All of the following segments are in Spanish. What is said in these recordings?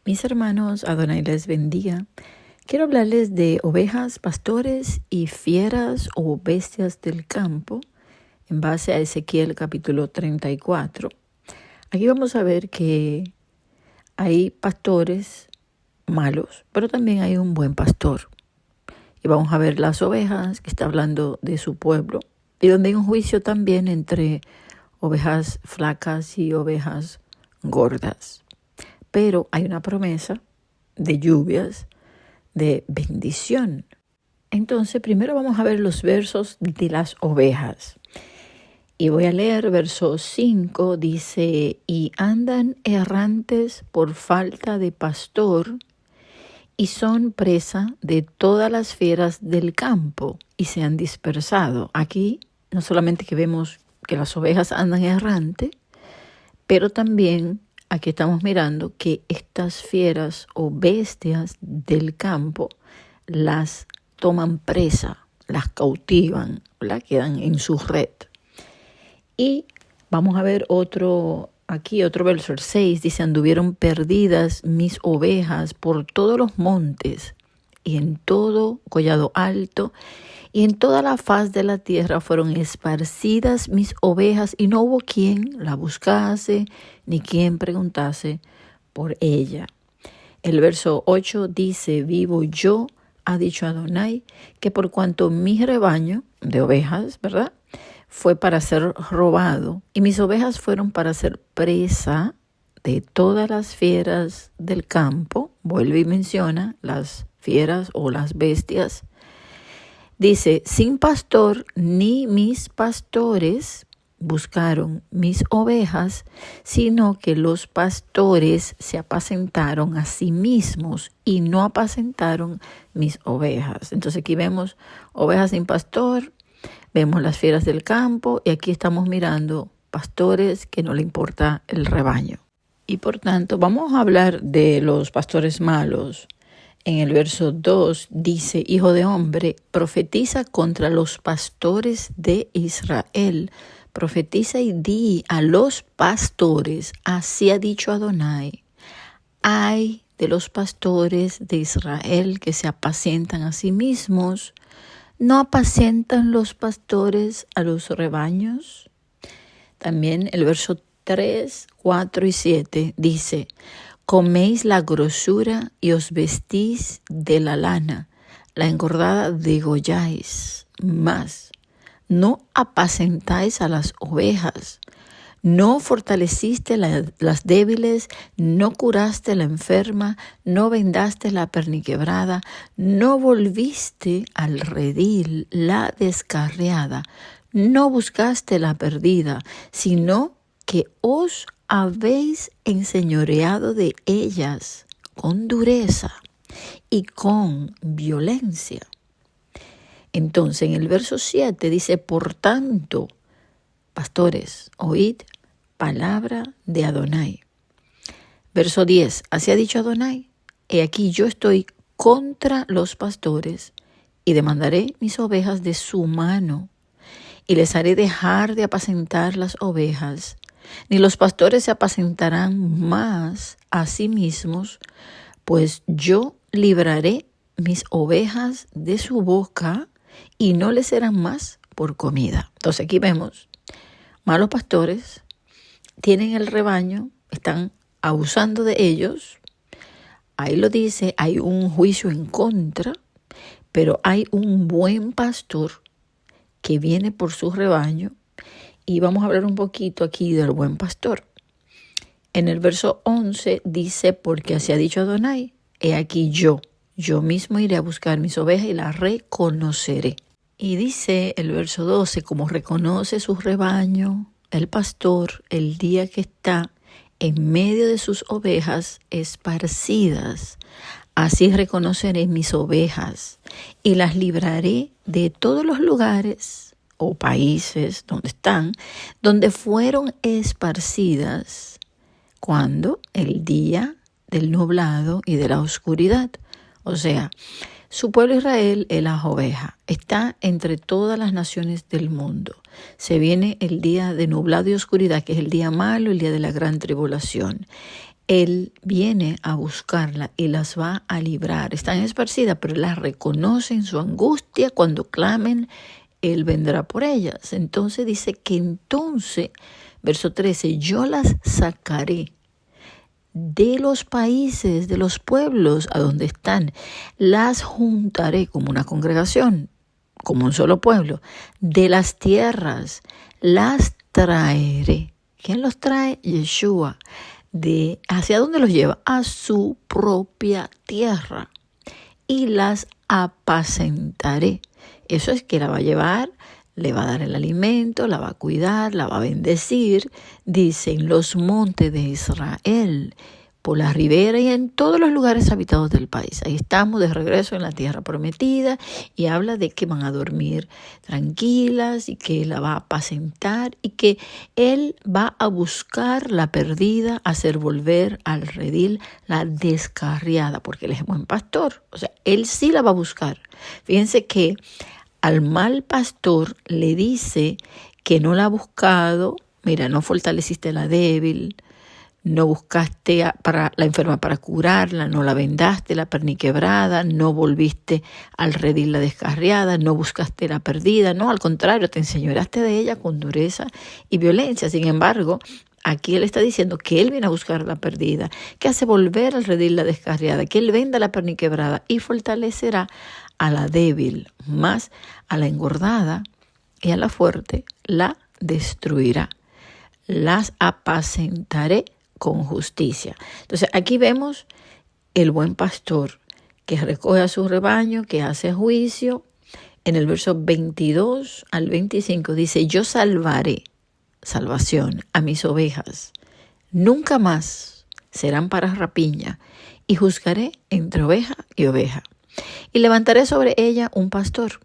Mis hermanos, Adonai les bendiga. Quiero hablarles de ovejas, pastores y fieras o bestias del campo en base a Ezequiel capítulo 34. Aquí vamos a ver que hay pastores malos, pero también hay un buen pastor. Y vamos a ver las ovejas, que está hablando de su pueblo, y donde hay un juicio también entre ovejas flacas y ovejas gordas. Pero hay una promesa de lluvias, de bendición. Entonces, primero vamos a ver los versos de las ovejas. Y voy a leer verso 5, dice, y andan errantes por falta de pastor, y son presa de todas las fieras del campo, y se han dispersado. Aquí no solamente que vemos que las ovejas andan errantes, pero también aquí estamos mirando que estas fieras o bestias del campo las toman presa, las cautivan, las quedan en su red. Y vamos a ver otro verso, el 6, dice, anduvieron perdidas mis ovejas por todos los montes y en todo collado alto, y en toda la faz de la tierra fueron esparcidas mis ovejas, y no hubo quien la buscase, ni quien preguntase por ella. El verso 8 dice, vivo yo, ha dicho Adonai, que por cuanto mi rebaño de ovejas, ¿verdad?, fue para ser robado, y mis ovejas fueron para ser presa de todas las fieras del campo, vuelve y menciona las fieras o las bestias. Dice, sin pastor ni mis pastores buscaron mis ovejas, sino que los pastores se apacentaron a sí mismos y no apacentaron mis ovejas. Entonces aquí vemos ovejas sin pastor, vemos las fieras del campo y aquí estamos mirando pastores que no le importa el rebaño. Y por tanto vamos a hablar de los pastores malos. En el verso 2 dice, hijo de hombre, profetiza contra los pastores de Israel. Profetiza y di a los pastores, así ha dicho Adonai. Ay de los pastores de Israel que se apacientan a sí mismos. ¿No apacientan los pastores a los rebaños? También el verso 3, 4 y 7 dice, coméis la grosura y os vestís de la lana, la engordada degolláis, mas no apacentáis a las ovejas, no fortaleciste las débiles, no curaste la enferma, no vendaste la perniquebrada, no volviste al redil la descarriada, no buscaste la perdida, sino que os habéis enseñoreado de ellas con dureza y con violencia. Entonces en el verso 7 dice, por tanto, pastores, oíd palabra de Adonai. Verso 10, así ha dicho Adonai, he aquí yo estoy contra los pastores y demandaré mis ovejas de su mano y les haré dejar de apacentar las ovejas, ni los pastores se apacentarán más a sí mismos, pues yo libraré mis ovejas de su boca y no les serán más por comida. Entonces aquí vemos malos pastores, tienen el rebaño, están abusando de ellos. Ahí lo dice, hay un juicio en contra, pero hay un buen pastor que viene por su rebaño. Y vamos a hablar un poquito aquí del buen pastor. En el verso 11 dice, porque así ha dicho Adonai, he aquí yo mismo iré a buscar mis ovejas y las reconoceré. Y dice el verso 12, como reconoce su rebaño, el pastor, el día que está en medio de sus ovejas esparcidas, así reconoceré mis ovejas y las libraré de todos los lugares o países donde están, donde fueron esparcidas, cuando el día del nublado y de la oscuridad. O sea, su pueblo Israel es la oveja, está entre todas las naciones del mundo. Se viene el día de nublado y oscuridad, que es el día malo, el día de la gran tribulación. Él viene a buscarla y las va a librar. Están esparcidas, pero las reconoce en su angustia. Cuando clamen, Él vendrá por ellas. Entonces dice que entonces, verso 13, yo las sacaré de los países, de los pueblos a donde están. Las juntaré como una congregación, como un solo pueblo. De las tierras las traeré. ¿Quién los trae? Yeshua. ¿Hacia dónde los lleva? A su propia tierra. Y las apacentaré. Eso es que la va a llevar, le va a dar el alimento, la va a cuidar, la va a bendecir. Dice, en los montes de Israel, por la ribera y en todos los lugares habitados del país. Ahí estamos de regreso en la tierra prometida y habla de que van a dormir tranquilas y que la va a apacentar y que Él va a buscar la perdida, hacer volver al redil la descarriada, porque Él es buen pastor. O sea, Él sí la va a buscar. Fíjense que al mal pastor le dice que no la ha buscado. Mira, no fortaleciste la débil, no buscaste para la enferma para curarla, no la vendaste la perniquebrada, no volviste al redil la descarriada, no buscaste la perdida, no, al contrario, te enseñoreaste de ella con dureza y violencia. Sin embargo, aquí Él está diciendo que Él viene a buscar la perdida, que hace volver al redil la descarriada, que Él venda la perniquebrada y fortalecerá a la débil, más a la engordada y a la fuerte la destruirá. Las apacentaré con justicia. Entonces aquí vemos el buen pastor que recoge a su rebaño, que hace juicio. En el verso 22 al 25 dice, yo salvaré, salvación, a mis ovejas. Nunca más serán para rapiña y juzgaré entre oveja y oveja. Y levantaré sobre ella un pastor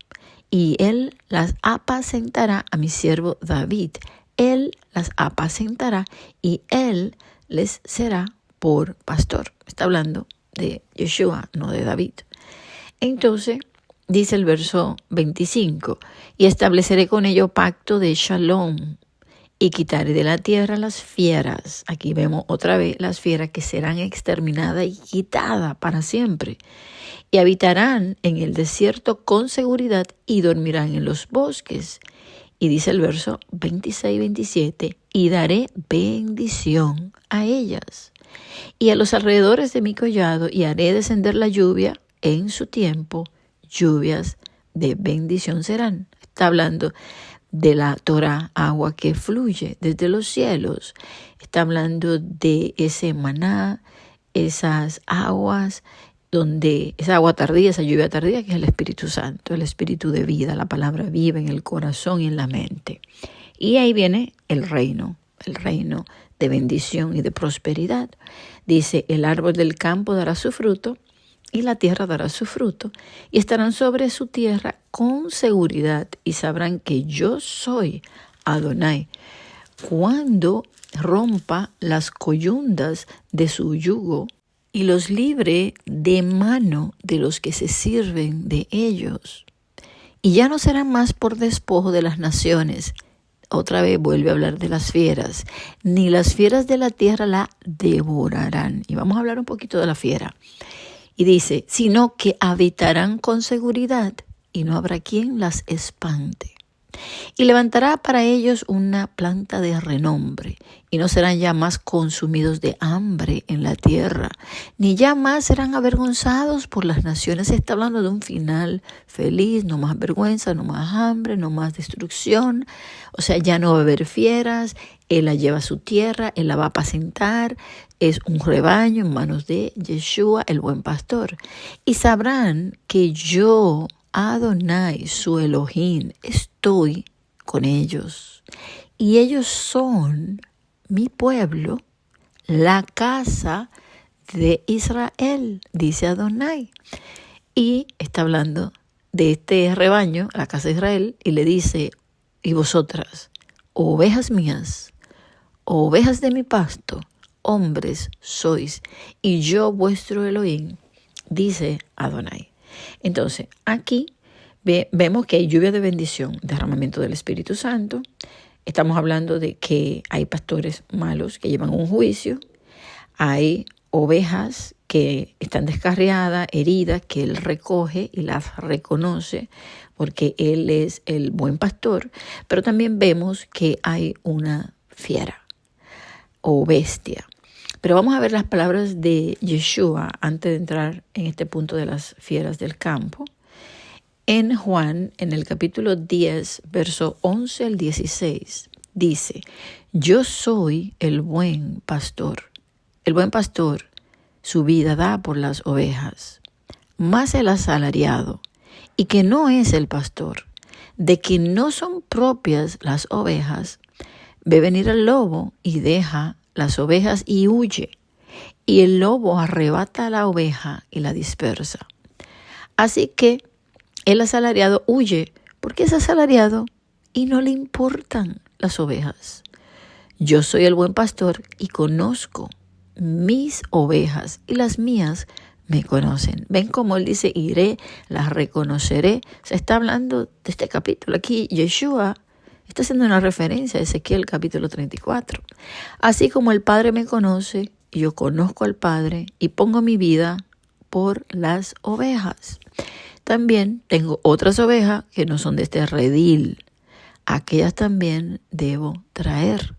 y él las apacentará a mi siervo David. Él las apacentará y él les será por pastor. Está hablando de Yeshua, no de David. Entonces, dice el verso 25, y estableceré con ellos pacto de shalom, y quitaré de la tierra las fieras. Aquí vemos otra vez las fieras que serán exterminadas y quitadas para siempre. Y habitarán en el desierto con seguridad y dormirán en los bosques. Y dice el verso 26-27, y daré bendición a ellas y a los alrededores de mi collado, y haré descender la lluvia en su tiempo, lluvias de bendición serán. Está hablando de la Torah, agua que fluye desde los cielos. Está hablando de ese maná, esas aguas, donde esa agua tardía, esa lluvia tardía, que es el Espíritu Santo, el Espíritu de vida, la palabra viva en el corazón y en la mente. Y ahí viene el reino de bendición y de prosperidad. Dice, el árbol del campo dará su fruto y la tierra dará su fruto, y estarán sobre su tierra con seguridad y sabrán que yo soy Adonai cuando rompa las coyundas de su yugo y los libre de mano de los que se sirven de ellos. Y ya no serán más por despojo de las naciones. Otra vez vuelve a hablar de las fieras. Ni las fieras de la tierra la devorarán. Y vamos a hablar un poquito de la fiera. Y dice, sino que habitarán con seguridad y no habrá quien las espante. Y levantará para ellos una planta de renombre, y no serán ya más consumidos de hambre en la tierra, ni ya más serán avergonzados por las naciones. Se está hablando de un final feliz, no más vergüenza, no más hambre, no más destrucción. O sea, ya no va a haber fieras, Él la lleva a su tierra, Él la va a apacentar. Es un rebaño en manos de Yeshua, el buen pastor. Y sabrán que yo, Adonai, su Elohim, estoy con ellos. Y ellos son mi pueblo, la casa de Israel, dice Adonai. Y está hablando de este rebaño, la casa de Israel, y le dice, y vosotras, ovejas mías, ovejas de mi pasto, hombres sois, y yo vuestro Elohim, dice Adonai. Entonces, aquí vemos que hay lluvia de bendición, derramamiento del Espíritu Santo. Estamos hablando de que hay pastores malos que llevan un juicio. Hay ovejas que están descarriadas, heridas, que Él recoge y las reconoce porque Él es el buen pastor, pero también vemos que hay una fiera o bestia. Pero vamos a ver las palabras de Yeshua antes de entrar en este punto de las fieras del campo. En Juan, en el capítulo 10, verso 11 al 16, dice: yo soy el buen pastor. El buen pastor su vida da por las ovejas. Mas el asalariado, y que no es el pastor, de quien no son propias las ovejas, ve venir el lobo y deja las ovejas y huye. Y el lobo arrebata a la oveja y la dispersa. Así que el asalariado huye porque es asalariado y no le importan las ovejas. Yo soy el buen pastor y conozco mis ovejas y las mías me conocen. Ven como él dice, iré, las reconoceré. Se está hablando de este capítulo. Aquí Yeshua está haciendo una referencia a Ezequiel capítulo 34. Así como el Padre me conoce, yo conozco al Padre y pongo mi vida por las ovejas. También tengo otras ovejas que no son de este redil. Aquellas también debo traer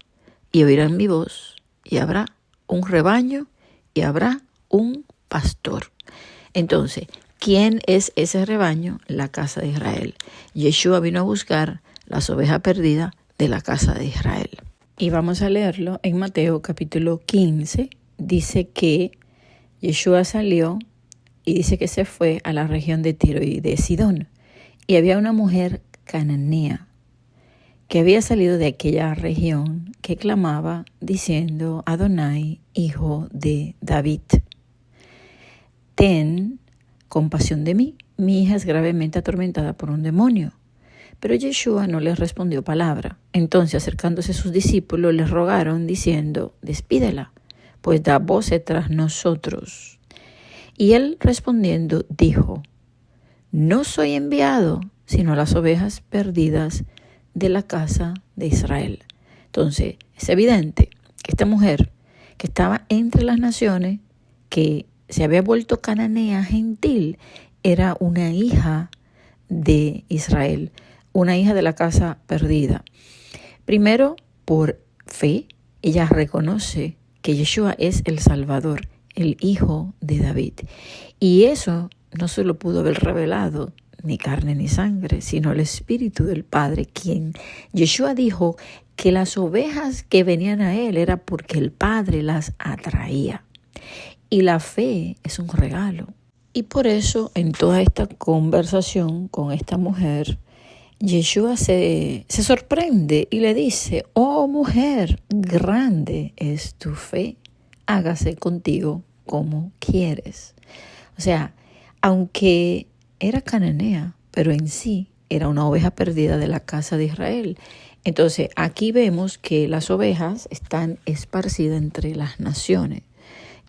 y oirán mi voz y habrá un rebaño y habrá un pastor. Entonces, ¿quién es ese rebaño? La casa de Israel. Yeshua vino a buscar las ovejas perdidas de la casa de Israel. Y vamos a leerlo en Mateo capítulo 15. Dice que Yeshua salió y dice que se fue a la región de Tiro y de Sidón. Y había una mujer cananea que había salido de aquella región que clamaba diciendo: Adonai, hijo de David, ten compasión de mí, mi hija es gravemente atormentada por un demonio. Pero Yeshua no les respondió palabra. Entonces, acercándose sus discípulos, les rogaron diciendo: despídela, pues da voces tras nosotros. Y él respondiendo dijo: no soy enviado sino a las ovejas perdidas de la casa de Israel. Entonces, es evidente que esta mujer que estaba entre las naciones, que se había vuelto cananea, gentil, era una hija de Israel, una hija de la casa perdida. Primero, por fe, ella reconoce que Yeshua es el Salvador, el hijo de David. Y eso no se lo pudo haber revelado ni carne ni sangre, sino el Espíritu del Padre, quien Yeshua dijo que las ovejas que venían a él era porque el Padre las atraía. Y la fe es un regalo. Y por eso, en toda esta conversación con esta mujer, Yeshua se sorprende y le dice: oh mujer, grande es tu fe, hágase contigo como quieres. O sea, aunque era cananea, pero en sí era una oveja perdida de la casa de Israel. Entonces, aquí vemos que las ovejas están esparcidas entre las naciones.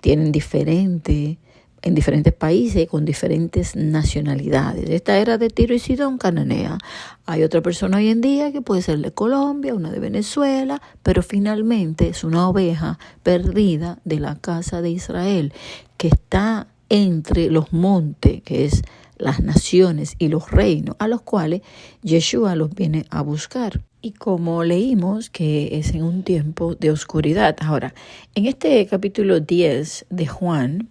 Tienen en diferentes países con diferentes nacionalidades. Esta era de Tiro y Sidón, cananea. Hay otra persona hoy en día que puede ser de Colombia, una de Venezuela, pero finalmente es una oveja perdida de la casa de Israel, que está entre los montes, que es las naciones y los reinos, a los cuales Yeshua los viene a buscar. Y como leímos que es en un tiempo de oscuridad. Ahora, en este capítulo 10 de Juan,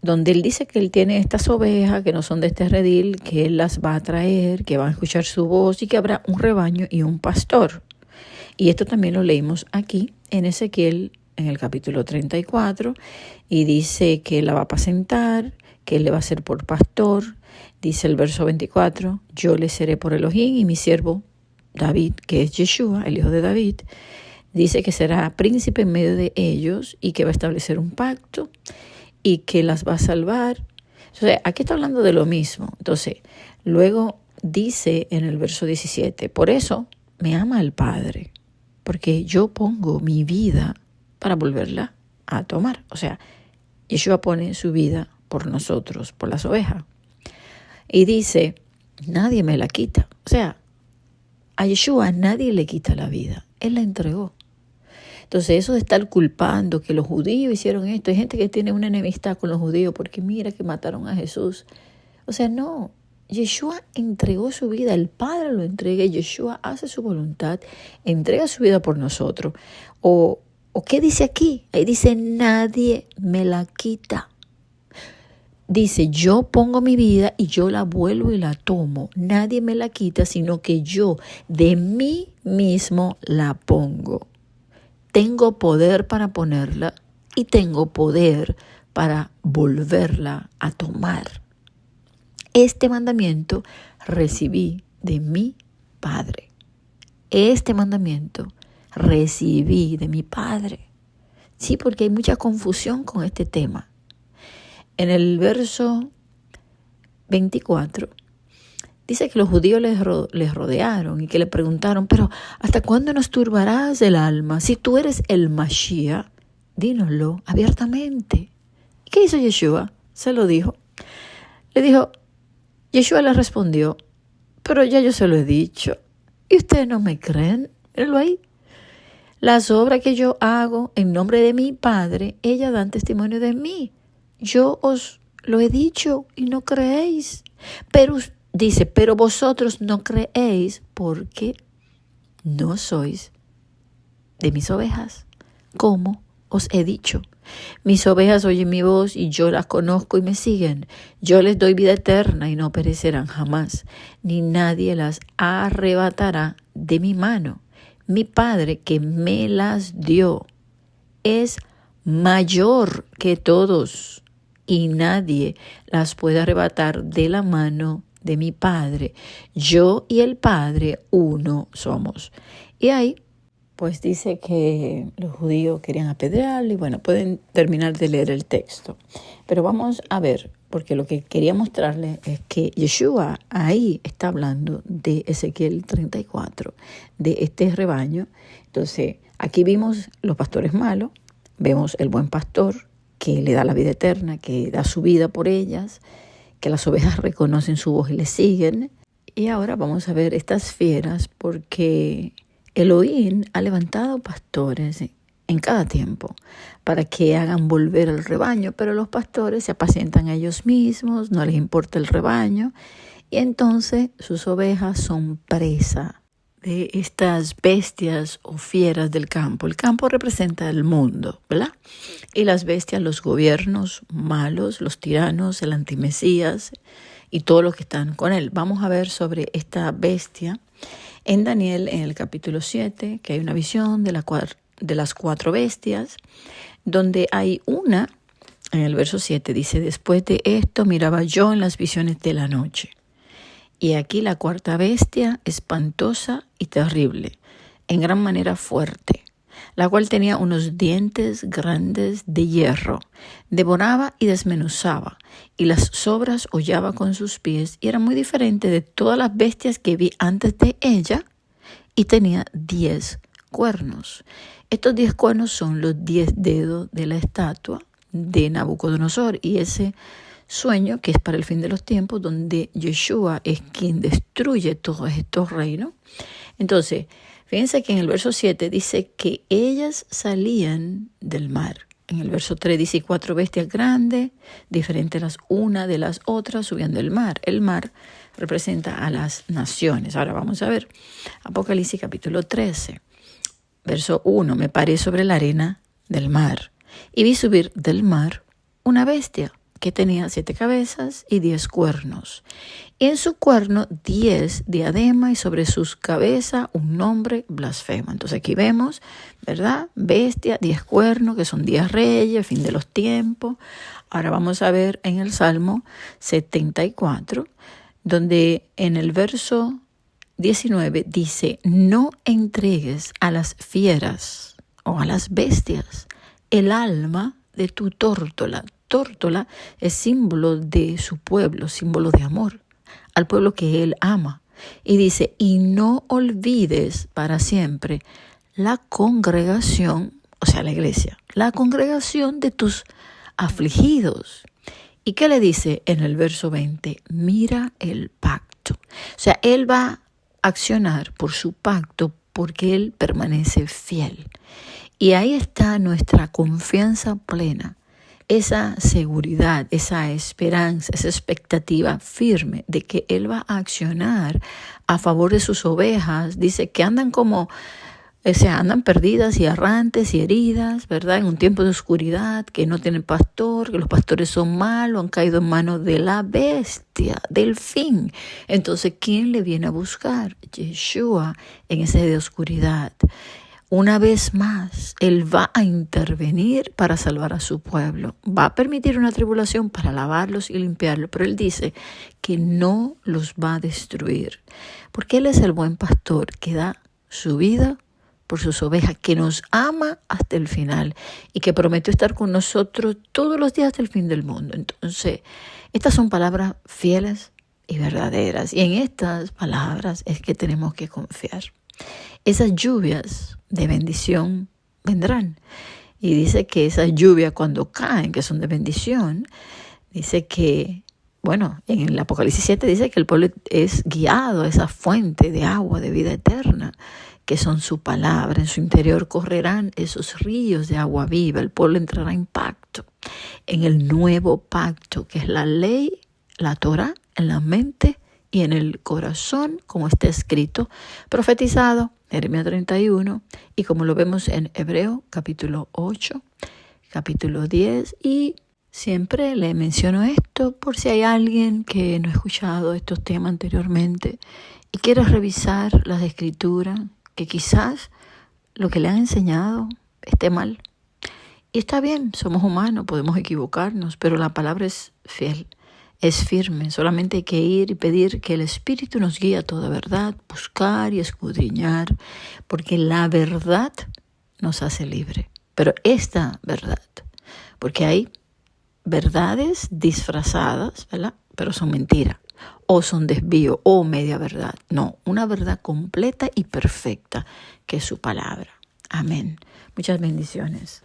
donde él dice que él tiene estas ovejas que no son de este redil, que él las va a traer, que van a escuchar su voz y que habrá un rebaño y un pastor. Y esto también lo leímos aquí en Ezequiel, en el capítulo 34, y dice que él la va a apacentar, que él le va a ser por pastor. Dice el verso 24, yo le seré por Elohim y mi siervo David, que es Yeshua, el hijo de David, dice que será príncipe en medio de ellos y que va a establecer un pacto y que las va a salvar. Entonces, aquí está hablando de lo mismo. Entonces, luego dice en el verso 17, por eso me ama el Padre, porque yo pongo mi vida para volverla a tomar. O sea, Yeshua pone su vida por nosotros, por las ovejas. Y dice, nadie me la quita. O sea, a Yeshua nadie le quita la vida. Él la entregó. Entonces eso de estar culpando que los judíos hicieron esto, hay gente que tiene una enemistad con los judíos porque mira que mataron a Jesús. O sea, no, Yeshua entregó su vida, el Padre lo entrega y Yeshua hace su voluntad, entrega su vida por nosotros. ¿O qué dice aquí? Ahí dice, nadie me la quita. Dice, yo pongo mi vida y yo la vuelvo y la tomo. Nadie me la quita, sino que yo de mí mismo la pongo. Tengo poder para ponerla y tengo poder para volverla a tomar. Este mandamiento recibí de mi Padre. Este mandamiento recibí de mi Padre. Sí, porque hay mucha confusión con este tema. En el verso 24 dice que los judíos les rodearon y que le preguntaron, pero ¿hasta cuándo nos turbarás el alma? Si tú eres el Mashiach, dínoslo abiertamente. ¿Y qué hizo Yeshua? Se lo dijo. Le dijo, Yeshua le respondió, pero ya yo se lo he dicho. ¿Y ustedes no me creen? Mírenlo ahí. Las obras que yo hago en nombre de mi Padre, ellas dan testimonio de mí. Yo os lo he dicho y no creéis. Pero dice, pero vosotros no creéis porque no sois de mis ovejas, como os he dicho. Mis ovejas oyen mi voz y yo las conozco y me siguen. Yo les doy vida eterna y no perecerán jamás, ni nadie las arrebatará de mi mano. Mi Padre que me las dio es mayor que todos y nadie las puede arrebatar de la mano de mi Padre. Yo y el Padre uno somos. Y ahí pues dice que los judíos querían apedrearlo y bueno, pueden terminar de leer el texto. Pero vamos a ver, porque lo que quería mostrarles es que Yeshua ahí está hablando de Ezequiel 34, de este rebaño. Entonces, aquí vimos los pastores malos, vemos el buen pastor que le da la vida eterna, que da su vida por ellas, que las ovejas reconocen su voz y le siguen. Y ahora vamos a ver estas fieras porque Elohim ha levantado pastores en cada tiempo para que hagan volver el rebaño, pero los pastores se apacientan a ellos mismos, no les importa el rebaño y entonces sus ovejas son presa de estas bestias o fieras del campo. El campo representa el mundo, ¿verdad? Y las bestias, los gobiernos malos, los tiranos, el antimesías y todos los que están con él. Vamos a ver sobre esta bestia en Daniel, en el capítulo 7, que hay una visión de las 4 bestias, donde hay una, en el verso 7, dice, después de esto miraba yo en las visiones de la noche. Y aquí la 4ª bestia, espantosa y terrible, en gran manera fuerte, la cual tenía unos dientes grandes de hierro, devoraba y desmenuzaba, y las sobras hollaba con sus pies, y era muy diferente de todas las bestias que vi antes de ella, y tenía 10 cuernos. Estos 10 cuernos son los 10 dedos de la estatua de Nabucodonosor, y ese sueño que es para el fin de los tiempos, donde Yeshua es quien destruye todos estos reinos. Entonces, fíjense que en el verso 7 dice que ellas salían del mar. En el verso 3 dice 4 bestias grandes, diferentes las una de las otras, subían del mar. El mar representa a las naciones. Ahora vamos a ver Apocalipsis capítulo 13, verso 1. Me paré sobre la arena del mar y vi subir del mar una bestia que tenía 7 cabezas y 10 cuernos. Y en su cuerno 10 diademas y sobre sus cabezas un nombre blasfemo. Entonces aquí vemos, ¿verdad? Bestia, 10 cuernos, que son 10 reyes, fin de los tiempos. Ahora vamos a ver en el Salmo 74, donde en el verso 19 dice, no entregues a las fieras o a las bestias el alma de tu tórtola. Tórtola es símbolo de su pueblo, símbolo de amor, al pueblo que él ama. Y dice, y no olvides para siempre la congregación, o sea, la iglesia, la congregación de tus afligidos. ¿Y qué le dice en el verso 20? Mira el pacto. O sea, él va a accionar por su pacto porque él permanece fiel. Y ahí está nuestra confianza plena, esa seguridad, esa esperanza, esa expectativa firme de que Él va a accionar a favor de sus ovejas. Dice que andan andan perdidas y errantes y heridas, ¿verdad? En un tiempo de oscuridad, que no tienen pastor, que los pastores son malos, han caído en manos de la bestia, del fin. Entonces, ¿quién le viene a buscar? Yeshua en ese día de oscuridad. Una vez más, Él va a intervenir para salvar a su pueblo. Va a permitir una tribulación para lavarlos y limpiarlos, pero Él dice que no los va a destruir, porque Él es el buen pastor que da su vida por sus ovejas, que nos ama hasta el final y que prometió estar con nosotros todos los días hasta el fin del mundo. Entonces, estas son palabras fieles y verdaderas, y en estas palabras es que tenemos que confiar. Esas lluvias de bendición vendrán. Y dice que esas lluvias cuando caen, que son de bendición, dice que, bueno, en el Apocalipsis 7 dice que el pueblo es guiado a esa fuente de agua de vida eterna, que son su palabra. En su interior correrán esos ríos de agua viva. El pueblo entrará en pacto, en el nuevo pacto, que es la ley, la Torah, en la mente y en el corazón, como está escrito, profetizado, Jeremías 31, y como lo vemos en Hebreo, capítulo 8, capítulo 10, y siempre le menciono esto por si hay alguien que no ha escuchado estos temas anteriormente y quiere revisar las escrituras, que quizás lo que le han enseñado esté mal. Y está bien, somos humanos, podemos equivocarnos, pero la palabra es fiel, es firme. Solamente hay que ir y pedir que el Espíritu nos guíe a toda verdad, buscar y escudriñar, porque la verdad nos hace libre. Pero esta verdad, porque hay verdades disfrazadas, ¿verdad? Pero son mentiras, o son desvío, o media verdad. No, una verdad completa y perfecta, que es su palabra. Amén. Muchas bendiciones.